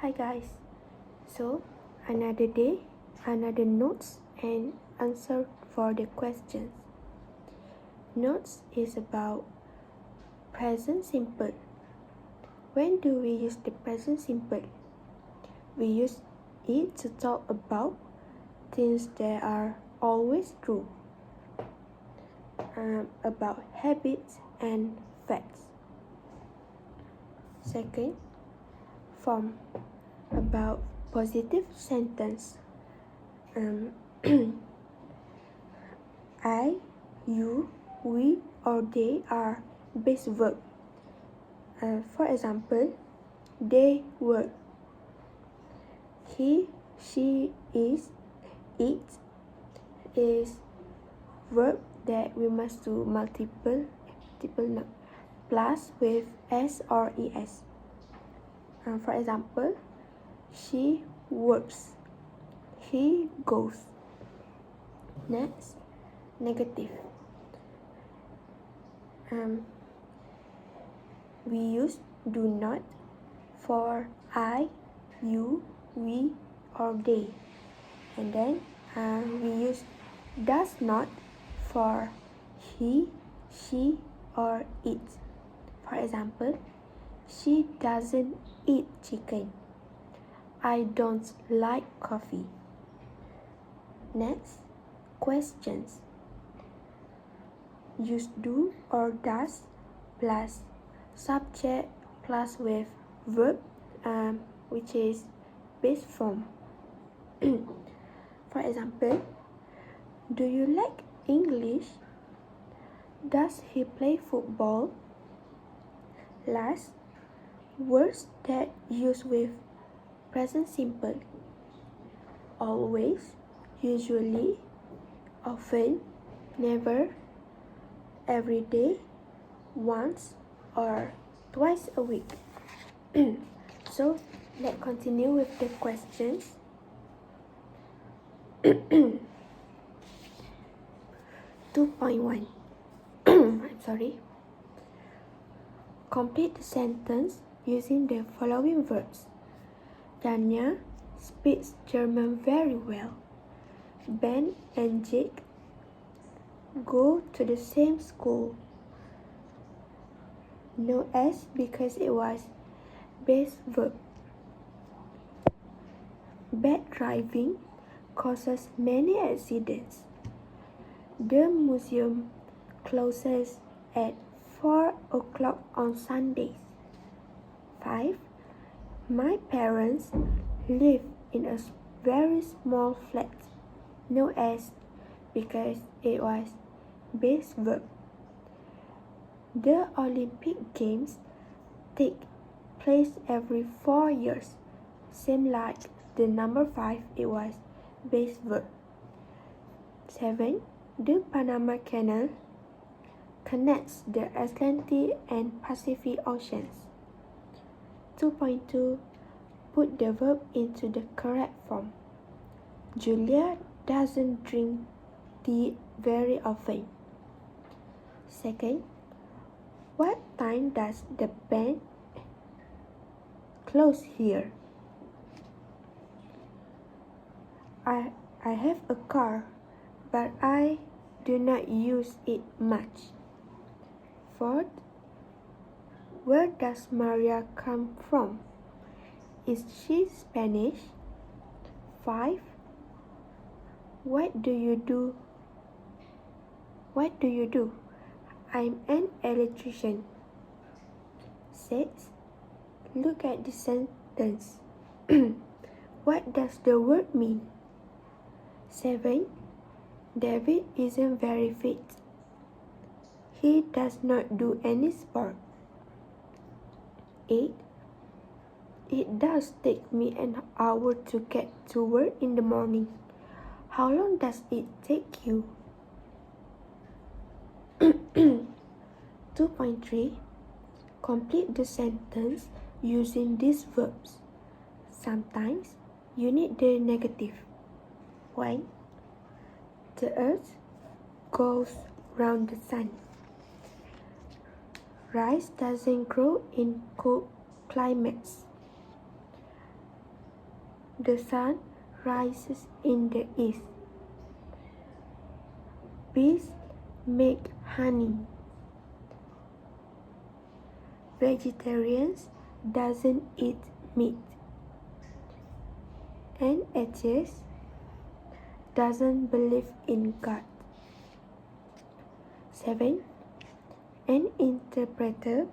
Hi guys, so another day, another notes and answer for the questions. Notes is about present simple. When do we use the present simple? We use it to talk about things that are always true, about habits and facts. Second, form about positive sentence. I, you, we, or they are base verb. For example, they were. He, she, is, it is verb that we must do multiple plus with s or es. For example, she works. He goes. Next, negative. We use do not for I, you, we, or they. And then we use does not for he, she, or it. For example, she doesn't eat chicken. I don't like coffee. Next, questions. Use do or does plus subject plus with verb, which is base form. For example, do you like English? Does he play football? Last, words that use with present simple. Always, usually, often, never, every day, once, or twice a week. So, let's continue with the questions. 2.1 I'm sorry. Complete the sentence using the following verbs. Tanya speaks German very well. Ben and Jake go to the same school. No S because it was base verb. Bad driving causes many accidents. The museum closes at 4 o'clock on Sundays. 5. My parents live in a very small flat. No S because it was base verb. The Olympic Games take place every 4 years. Same like the number 5, it was base verb. 7. The Panama Canal connects the Atlantic and Pacific Oceans. 2.2 Put the verb into the correct form. Julia doesn't drink tea very often. Second, what time does the bank close here? I have a car, but I do not use it much. Fourth, where does Maria come from? Is she Spanish? 5. What do you do? I'm an electrician. 6. Look at the sentence. What does the word mean? 7. David isn't very fit. He does not do any sport. 8. It does take me an hour to get to work in the morning. How long does it take you? 2.3 Complete the sentence using these verbs. Sometimes you need the negative. 1. The earth goes round the sun. Rice doesn't grow in cold climates. The sun rises in the east. Bees make honey. Vegetarians doesn't eat meat. An atheist doesn't believe in God. 7. An interpreter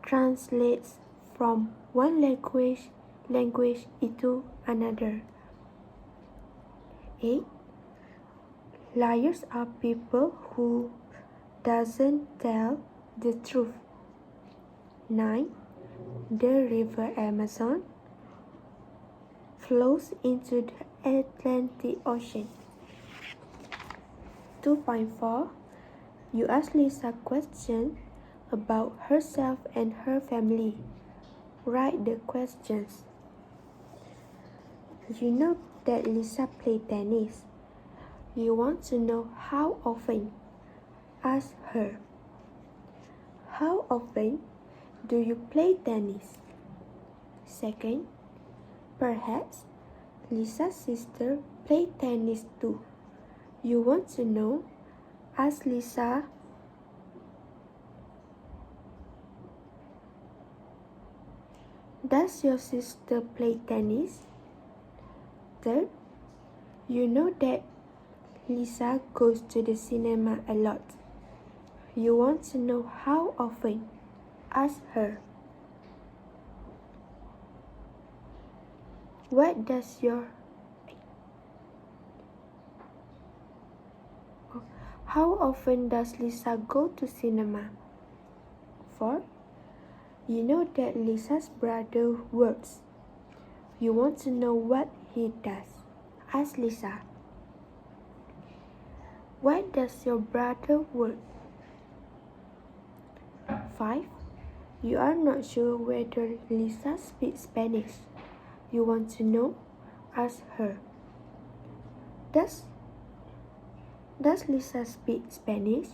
translates from one language into another. 8. Liars are people who doesn't tell the truth. 9. The river Amazon flows into the Atlantic Ocean. 2.4. You ask Lisa questions about herself and her family. Write the questions. You know that Lisa plays tennis. You want to know how often? Ask her. How often do you play tennis? Second, perhaps Lisa's sister plays tennis too. You want to know? Ask Lisa. Does your sister play tennis? Third, you know that Lisa goes to the cinema a lot. You want to know how often? Ask her. How often does Lisa go to cinema? 4. You know that Lisa's brother works. You want to know what he does. Ask Lisa. Where does your brother work? 5. You are not sure whether Lisa speaks Spanish. You want to know? Ask her. Does Lisa speak Spanish?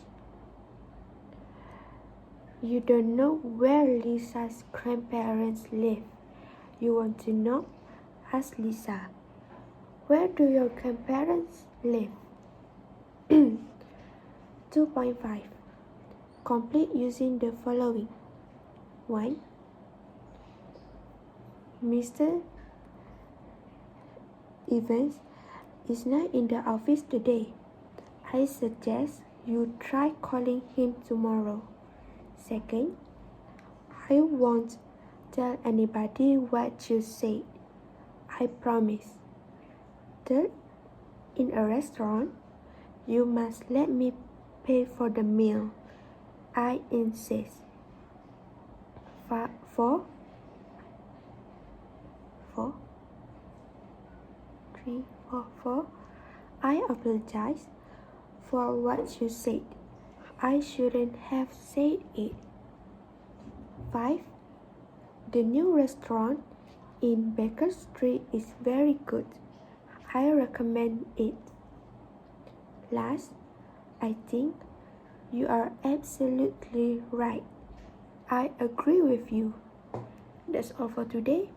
You don't know where Lisa's grandparents live. You want to know? Ask Lisa. Where do your grandparents live? 2.5. Complete using the following. 1. Mr. Evans is not in the office today. I suggest you try calling him tomorrow. 2. I won't tell anybody what you said. I promise. 3. In a restaurant, you must let me pay for the meal. I insist. 4. I apologize for what you said. I shouldn't have said it. 5. The new restaurant in Baker Street is very good. I recommend it. Last, I think you are absolutely right. I agree with you. That's all for today.